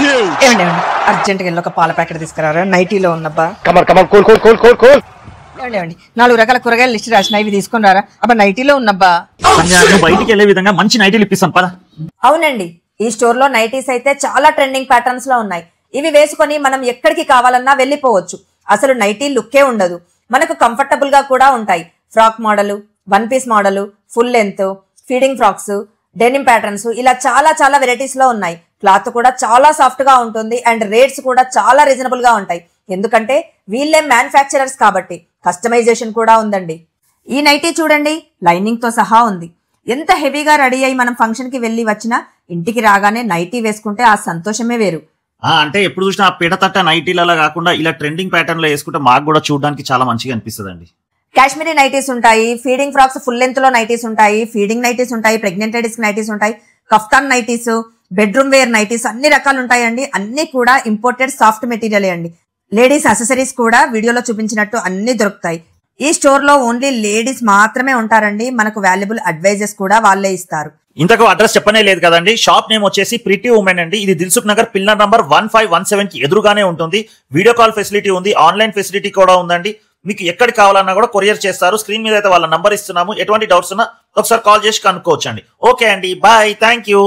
ఏమండి అర్జెంట్గా వెళ్ళి ఒక పాల ప్యాకెట్ తీసుకురారా, నైటీలో ఉన్నబ్బా. ఏమండి 4 రకాల కూరగాయలు లిస్ట్ రాసిన, ఇవి తీసుకుని రారా. అబ్బా నైటీలో ఉన్నబ్బా. బయటికి వెళ్ళే విధంగా మంచి నైటీలు ఇప్పిస్తాను పద. అవునండి, ఈ స్టోర్ లో నైటీస్ అయితే చాలా ట్రెండింగ్ ప్యాటర్న్స్ లో ఉన్నాయి. ఇవి వేసుకొని మనం ఎక్కడికి కావాలన్నా వెళ్ళిపోవచ్చు. అసలు నైటీ లుక్కే ఉండదు, మనకు కంఫర్టబుల్ గా కూడా ఉంటాయి. Frock model, 1 piece model, full length, feeding frocks, denim patterns, ఇలా చాలా వెరైటీస్ లో ఉన్నాయి. క్లాత్ కూడా చాలా సాఫ్ట్ గా ఉంటుంది అండ్ రేట్స్ కూడా చాలా రీజనబుల్ గా ఉంటాయి. ఎందుకంటే వీళ్ళే మ్యానుఫ్యాక్చరర్స్ కాబట్టి. కస్టమైజేషన్ కూడా ఉందండి. ఈ నైటీ చూడండి, లైనింగ్ తో సహా ఉంది. ఎంత హెవీగా రెడీ అయ్యి మనం ఫంక్షన్ కి వెళ్ళి వచ్చినా ఇంటికి రాగానే నైటీ వేసుకుంటే ఆ సంతోషమే వేరు. అంటే ఎప్పుడు చూసినా ఆ పిడతట్ట నైటీలలో కాకుండా ఇలా ట్రెండింగ్ ప్యాటర్న్ లో వేసుకుంటే మాకు కూడా చూడడానికి చాలా మంచిగా అనిపిస్తుంది. కాశ్మీరీ నైటీస్ ఉంటాయి, ఫీడింగ్ ఫ్రాక్స్ ఫుల్ లెంత్ లో నైటీస్ ఉంటాయి, ఫీడింగ్ నైటీస్ ఉంటాయి, ప్రెగ్నెంట్ లేడీస్ నైటీస్ ఉంటాయి, kaftan nighties, bedroom wear nighties, అన్ని రకాలు ఉంటాయండి. అన్ని కూడా ఇంపోర్టెడ్ సాఫ్ట్ మెటీరియల్ అండి. లేడీస్ అసెసరీస్ కూడా వీడియోలో చూపించినట్టు అన్ని దొరుకుతాయి. ఈ స్టోర్ లో ఓన్లీ లేడీస్ మాత్రమే ఉంటారండి. మనకు వాల్యుబుల్ అడ్వైజెస్ కూడా వాళ్ళే ఇస్తారు. ఇంతకు అడ్రస్ చెప్పనే లేదు కదండి. షాప్ నేమ్ వచ్చేసి ప్రిటీ ఉమెన్ అండి. ఇది దిల్సుఖ్ నగర్ పిల్లర్ నంబర్ 1517 కి ఎదురుగానే ఉంటుంది. వీడియో కాల్ ఫెసిలిటీ ఉంది, ఆన్లైన్ ఫెసిలిటీ కూడా ఉందండి. మీకు ఎక్కడికి కావాలన్నా కూడా కొరియర్ చేస్తారు. స్క్రీన్ మీద అయితే వాళ్ళ నంబర్ ఇస్తున్నాము. ఎటువంటి డౌట్స్ ఉన్నా ఒకసారి కాల్ చేసి కనుక్కోవచ్చండి. ఓకే అండి, బాయ్, థ్యాంక్ యూ.